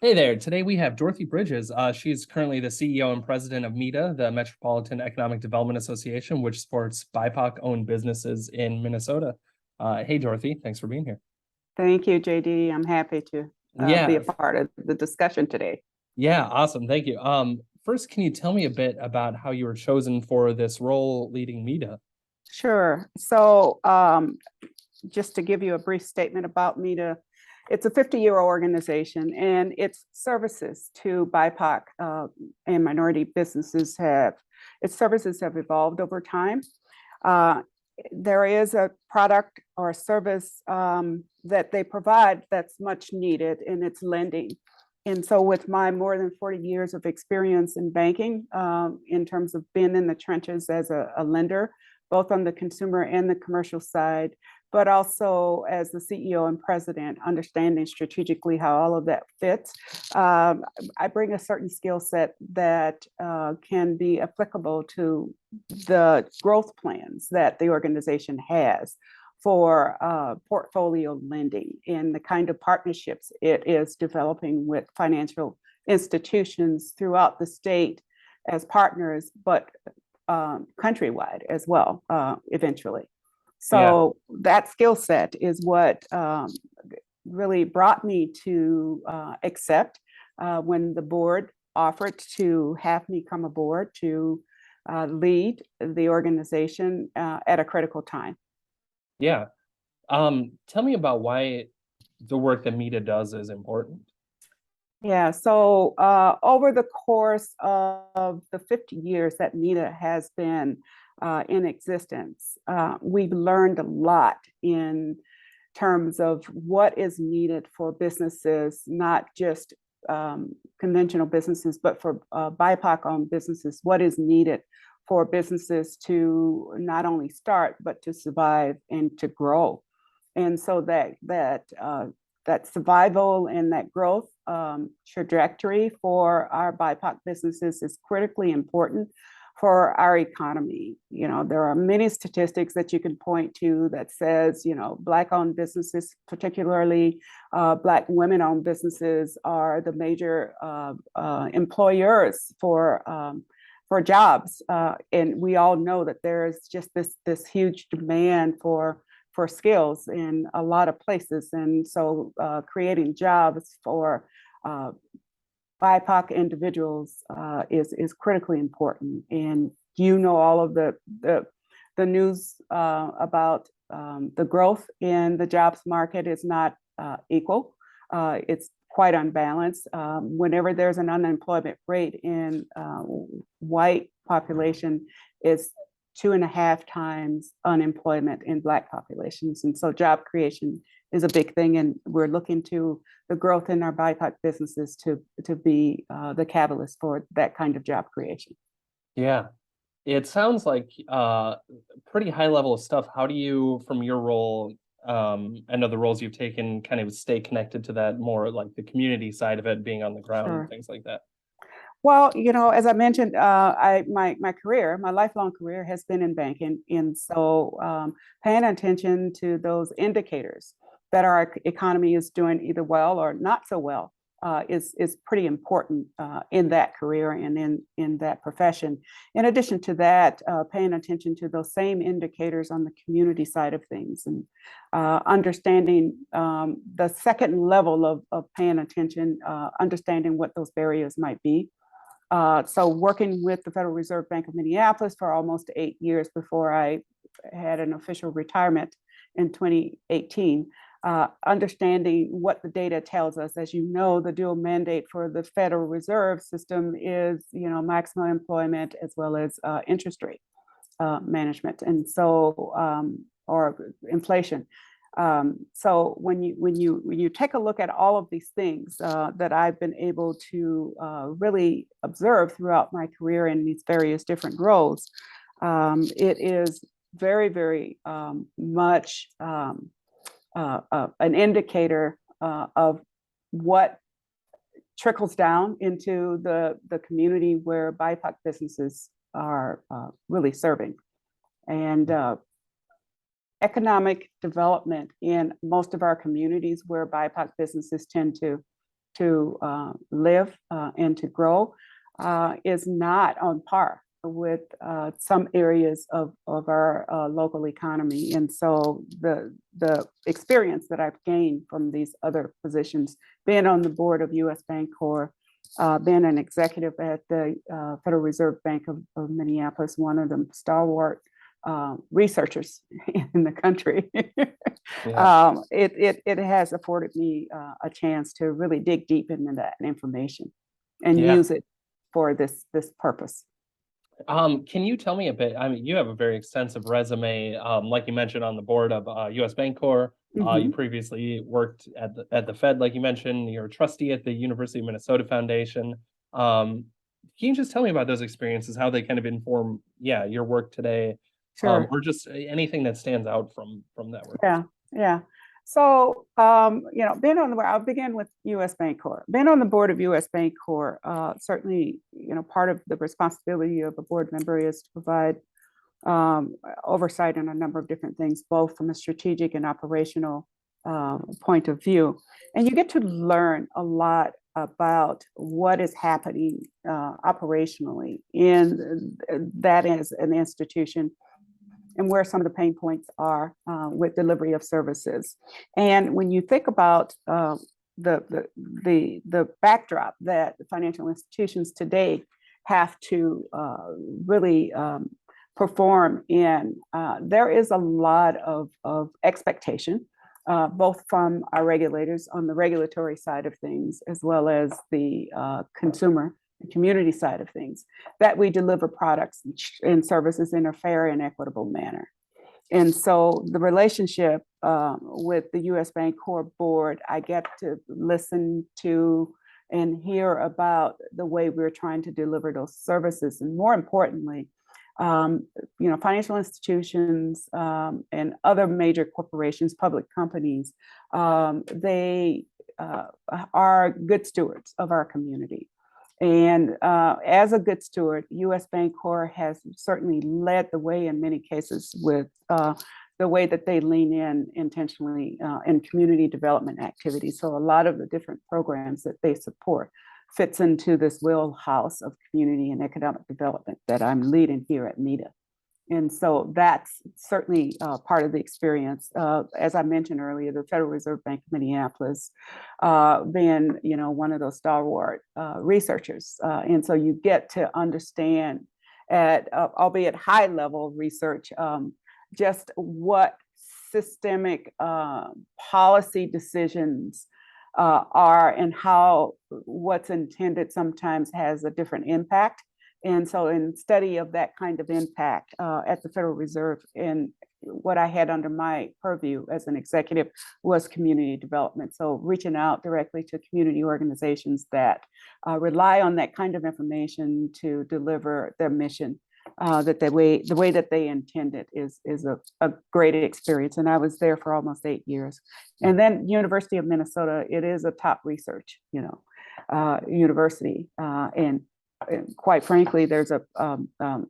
Hey there. Today we have Dorothy Bridges. She's currently the CEO and president of Meda, the Metropolitan Economic Development Association, which supports BIPOC-owned businesses in Minnesota. Hey, Dorothy, thanks for being here. Thank you, JD. I'm happy to be a Yeah, part of the discussion today. yeah, awesome. Thank you. First, can you tell me a bit about how you were chosen for this role leading Meda? Sure. So, just to give you a brief statement about Meda, it's a 50-year organization, and its services to BIPOC and minority businesses have evolved over time. Uh, there is a product or a service that they provide that's much needed, and it's lending. And so, with my more than 40 years of experience in banking, in terms of being in the trenches as a lender, both on the consumer and the commercial side, but also as the CEO and president, understanding strategically how all of that fits. I bring a certain skill set that can be applicable to the growth plans that the organization has for portfolio lending and the kind of partnerships it is developing with financial institutions throughout the state as partners, but countrywide as well, eventually. Yeah, So that skill set is what really brought me to accept when the board offered to have me come aboard to lead the organization at a critical time. yeah. Tell me about why the work that Meda does is important. Yeah, so over the course of the 50 years that Meda has been in existence, we've learned a lot in terms of what is needed for businesses, not just conventional businesses, but for BIPOC-owned businesses, what is needed for businesses to not only start, but to survive and to grow. And so that survival and that growth trajectory for our BIPOC businesses is critically important for our economy. You know, there are many statistics that you can point to that says, you know, Black-owned businesses, particularly Black women-owned businesses, are the major employers for jobs. And we all know that there is just this huge demand for skills in a lot of places. And so creating jobs for BIPOC individuals is critically important. And you know all of the news about the growth in the jobs market is not equal. It's quite unbalanced. Whenever there's an unemployment rate in white population, it's 2.5 times unemployment in Black populations. And so job creation is a big thing. And we're looking to the growth in our BIPOC businesses to be the catalyst for that kind of job creation. Yeah, it sounds like pretty high level of stuff. How do you, from your role, and other roles you've taken, kind of stay connected to that more like the community side of it, being on the ground and Sure. things like that? Well, you know, as I mentioned, my career, my lifelong career has been in banking, and so paying attention to those indicators that our economy is doing either well or not so well is pretty important in that career and in that profession. In addition to that, paying attention to those same indicators on the community side of things and understanding the second level of paying attention, understanding what those barriers might be. So working with the Federal Reserve Bank of Minneapolis for almost 8 years before I had an official retirement in 2018, understanding what the data tells us. As you know, the dual mandate for the Federal Reserve System is, you know, maximum employment as well as interest rate management, and so or inflation. So when you take a look at all of these things that I've been able to really observe throughout my career in these various different roles, it is very much an indicator of what trickles down into the community where BIPOC businesses are really serving. And economic development in most of our communities where BIPOC businesses tend to to live and to grow is not on par with some areas of our local economy. And so the experience that I've gained from these other positions, being on the board of U.S. Bancorp, being an executive at the Federal Reserve Bank of Minneapolis, one of the stalwart researchers in the country. Yeah. It has afforded me a chance to really dig deep into that information and Yeah. use it for this purpose. Can you tell me a bit? I mean, you have a very extensive resume. Like you mentioned, on the board of U.S. Bancorp. You previously worked at the Fed, like you mentioned. You're a trustee at the University of Minnesota Foundation. Can you just tell me about those experiences, how they kind of inform, yeah, your work today, Sure. or just anything that stands out from that work? Yeah. So, I'll begin with U.S. Bancorp. Being on the board of U.S. Bancorp, certainly, part of the responsibility of a board member is to provide oversight on a number of different things, both from a strategic and operational point of view. And you get to learn a lot about what is happening operationally in that as an institution, and where some of the pain points are with delivery of services. And when you think about the backdrop that the financial institutions today have to really perform in, there is a lot of expectation, both from our regulators on the regulatory side of things, as well as the consumer community side of things, that we deliver products and services in a fair and equitable manner. And so the relationship with the U.S. Bancorp board, I get to listen to and hear about the way we're trying to deliver those services. And more importantly, financial institutions and other major corporations, public companies, they are good stewards of our community. And as a good steward, U.S. Bancorp has certainly led the way in many cases with the way that they lean in intentionally in community development activities. So a lot of the different programs that they support fits into this wheelhouse of community and economic development that I'm leading here at Meda. And so that's certainly part of the experience. As I mentioned earlier, the Federal Reserve Bank of Minneapolis being, one of those stalwart researchers. And so you get to understand at, albeit high level research, just what systemic policy decisions are and how what's intended sometimes has a different impact. And so in study of that kind of impact at the Federal Reserve, and what I had under my purview as an executive was community development. So reaching out directly to community organizations that rely on that kind of information to deliver their mission, that the way that they intended is a great experience. And I was there for almost 8 years. And then University of Minnesota, it is a top research, university. And quite frankly, there's a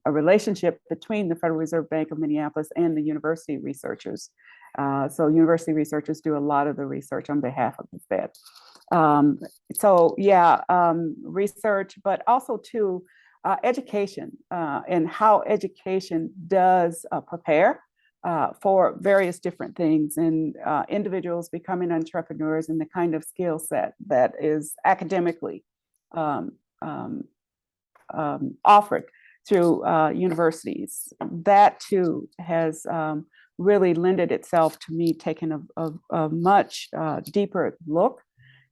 relationship between the Federal Reserve Bank of Minneapolis and the university researchers. So university researchers do a lot of the research on behalf of the Fed. Research, but also too, education and how education does prepare for various different things, and individuals becoming entrepreneurs, and the kind of skill set that is academically offered through universities. That too has really lended itself to me taking a much deeper look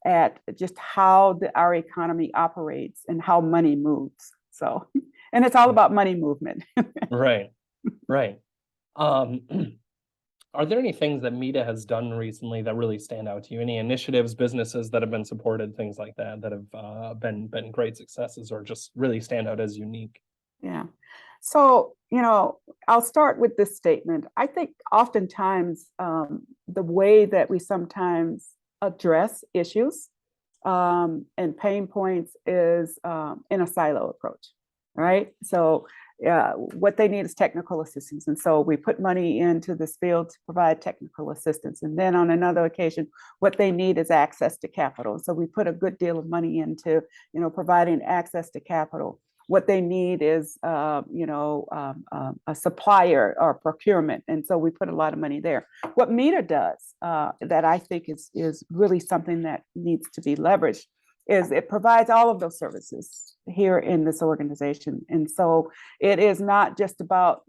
at just how our economy operates and how money moves. So, and it's all about money movement. Right. Are there any things that Meda has done recently that really stand out to you? Any initiatives, businesses that have been supported, things like that, that have been great successes, or just really stand out as unique? Yeah. So, I'll start with this statement. I think oftentimes the way that we sometimes address issues and pain points is in a silo approach, right? So what they need is technical assistance. And so we put money into this field to provide technical assistance. And then on another occasion, what they need is access to capital. So we put a good deal of money into, providing access to capital. What they need is, a supplier or procurement. And so we put a lot of money there. What Meda does that I think is really something that needs to be leveraged is it provides all of those services here in this organization. And so it is not just about,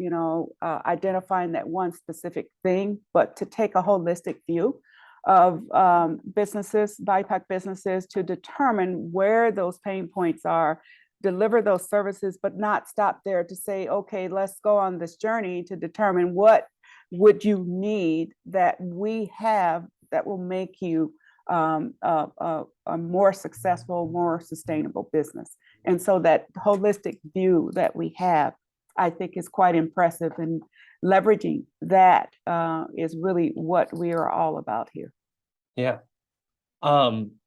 identifying that one specific thing, but to take a holistic view of businesses, BIPOC businesses, to determine where those pain points are, deliver those services, but not stop there to say, okay, let's go on this journey to determine what would you need that we have that will make you a more successful, more sustainable business. And so that holistic view that we have, I think, is quite impressive, and leveraging that is really what we are all about here. Yeah.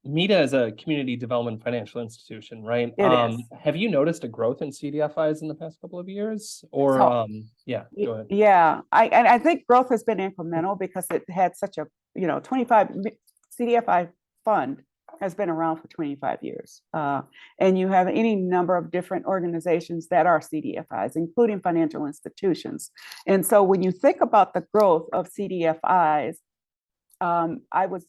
Meda is a community development financial institution, right? It is. Have you noticed a growth in CDFIs in the past couple of years? Or So, yeah, go ahead. Yeah, I think growth has been incremental because it had such a 25 CDFI fund has been around for 25 years. And you have any number of different organizations that are CDFIs, including financial institutions. And so when you think about the growth of CDFIs, I was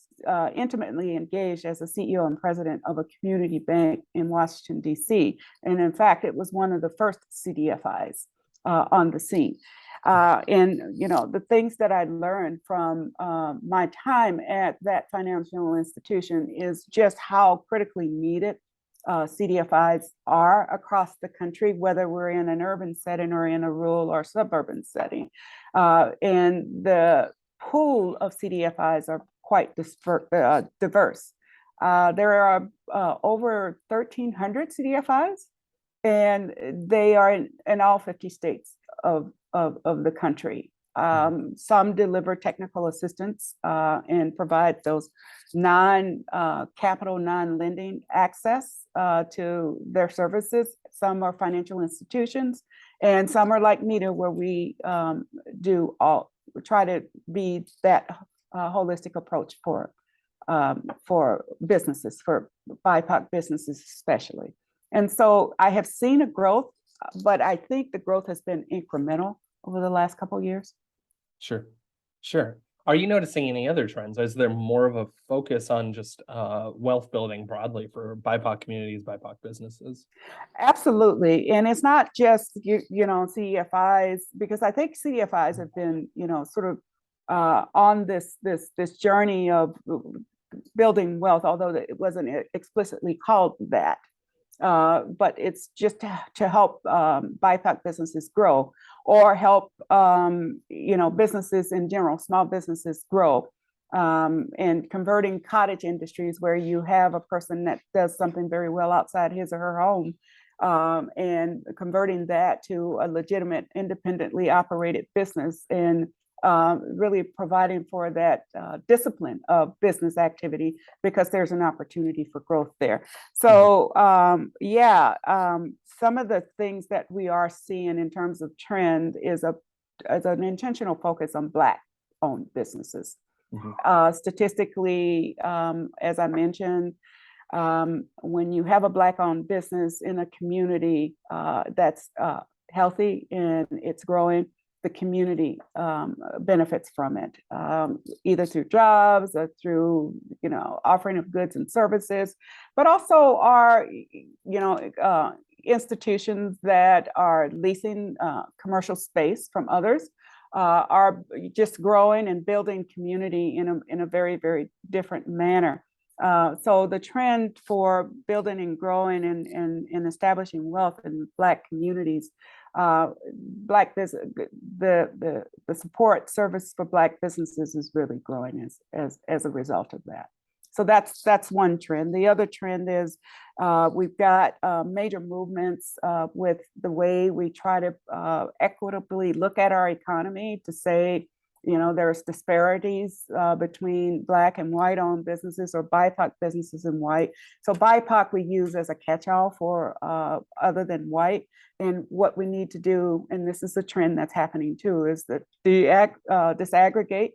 intimately engaged as a CEO and president of a community bank in Washington, D.C. And in fact, it was one of the first CDFIs on the scene. And the things that I learned from my time at that financial institution is just how critically needed CDFIs are across the country, whether we're in an urban setting or in a rural or suburban setting. And the pool of CDFIs are quite diverse. There are over 1,300 CDFIs, and they are in all 50 states of the country. Some deliver technical assistance and provide those non-capital, non-lending access to their services. Some are financial institutions, and some are like Meda, where we try to be that holistic approach for businesses, for BIPOC businesses especially. And so I have seen a growth, but I think the growth has been incremental over the last couple of years. Sure. Are you noticing any other trends? Is there more of a focus on just wealth building broadly for BIPOC communities, BIPOC businesses? Absolutely. And it's not just, CDFIs, because I think CDFIs have been, sort of on this journey of building wealth, although it wasn't explicitly called that. But it's just to help BIPOC businesses grow, or help businesses in general, small businesses grow, and converting cottage industries where you have a person that does something very well outside his or her home, and converting that to a legitimate, independently operated business, and really providing for that discipline of business activity, because there's an opportunity for growth there. So some of the things that we are seeing in terms of trend is an intentional focus on Black-owned businesses. Statistically, as I mentioned, when you have a Black-owned business in a community that's healthy and it's growing, the community benefits from it, either through jobs or through, offering of goods and services, but also our, institutions that are leasing commercial space from others are just growing and building community in a very, very different manner. So the trend for building and growing and establishing wealth in Black communities, Black business, the support service for Black businesses is really growing as a result of that. So that's one trend. The other trend is we've got major movements with the way we try to equitably look at our economy, to say, There's disparities between Black and white owned businesses or BIPOC businesses and white. So BIPOC we use as a catch-all for other than white. And what we need to do, and this is a trend that's happening too, is that disaggregate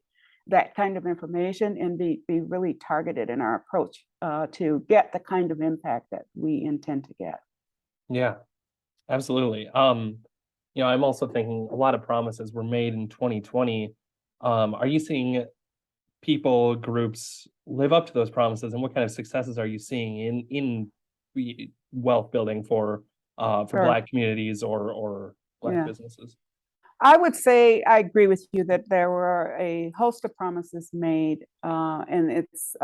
that kind of information and be really targeted in our approach to get the kind of impact that we intend to get. Yeah, absolutely. I'm also thinking a lot of promises were made in 2020. Are you seeing people, groups live up to those promises, and what kind of successes are you seeing in wealth building for Sure. Black communities or Black Yeah. businesses? I would say I agree with you that there were a host of promises made, and its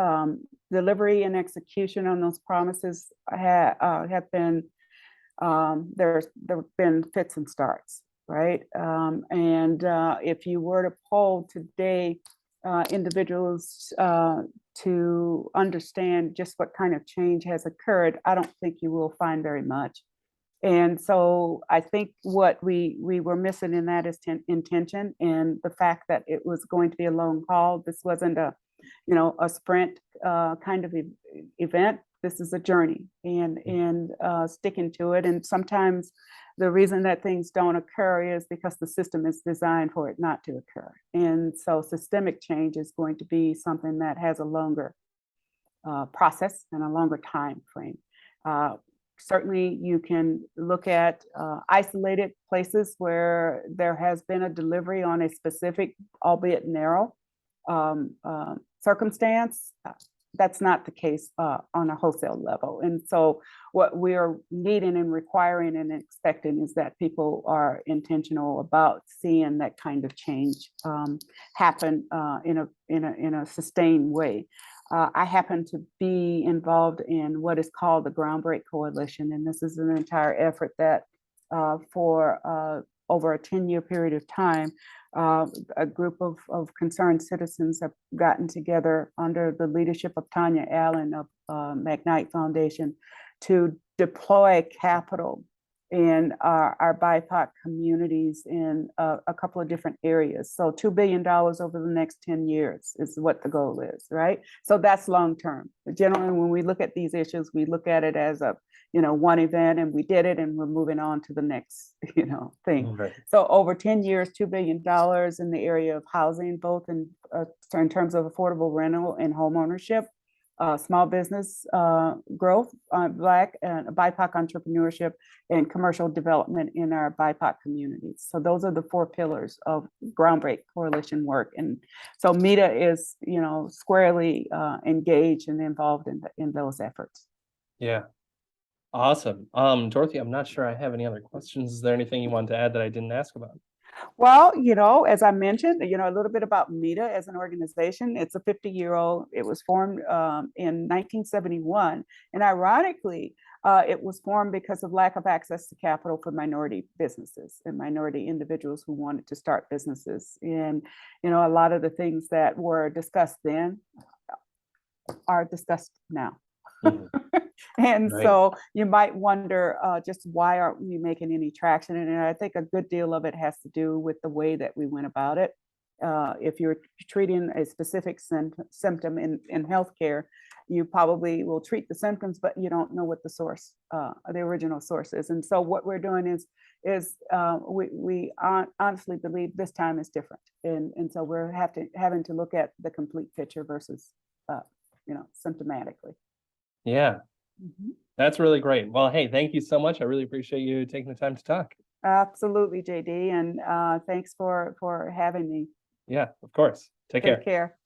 delivery and execution on those promises have been there's been fits and starts, right? And if you were to poll today individuals to understand just what kind of change has occurred, I don't think you will find very much. And so I think what we were missing in that is intention and the fact that it was going to be a long haul. This wasn't a sprint kind of event. This is a journey and sticking to it. And sometimes the reason that things don't occur is because the system is designed for it not to occur. And so systemic change is going to be something that has a longer process and a longer time frame. Certainly, you can look at isolated places where there has been a delivery on a specific, albeit narrow, circumstance. That's not the case on a wholesale level. And so what we are needing and requiring and expecting is that people are intentional about seeing that kind of change happen in a sustained way. I happen to be involved in what is called the Groundbreak Coalition, and this is an entire effort that for over a 10-year period of time, a group of concerned citizens have gotten together under the leadership of Tanya Allen of McKnight Foundation to deploy capital in our BIPOC communities in a couple of different areas. So $2 billion over the next 10 years is what the goal is, right? So that's long term. Generally, when we look at these issues, we look at it as a one event and we did it and we're moving on to the next thing. Right. So over 10 years, $2 billion in the area of housing, both in terms of affordable rental and home ownership, small business growth, Black and BIPOC entrepreneurship, and commercial development in our BIPOC communities. So those are the 4 pillars of Groundbreak Coalition work. And so Meda is, squarely engaged and involved in those efforts. Yeah. Awesome. Dorothy, I'm not sure I have any other questions. Is there anything you want to add that I didn't ask about? Well, as I mentioned, a little bit about Meda as an organization. It's a 50-year-old. It was formed in 1971. And ironically, it was formed because of lack of access to capital for minority businesses and minority individuals who wanted to start businesses. And, a lot of the things that were discussed then are discussed now. Mm-hmm. And right. So you might wonder just why aren't we making any traction? And I think a good deal of it has to do with the way that we went about it. If you're treating a specific symptom in healthcare, you probably will treat the symptoms, but you don't know what the source, the original source is. And so what we're doing is we honestly believe this time is different. And so we're having to look at the complete picture versus, symptomatically. Yeah. Mm-hmm. That's really great. Well, hey, thank you so much. I really appreciate you taking the time to talk. Absolutely, JD. And thanks for having me. Yeah, of course. Take care. Take care.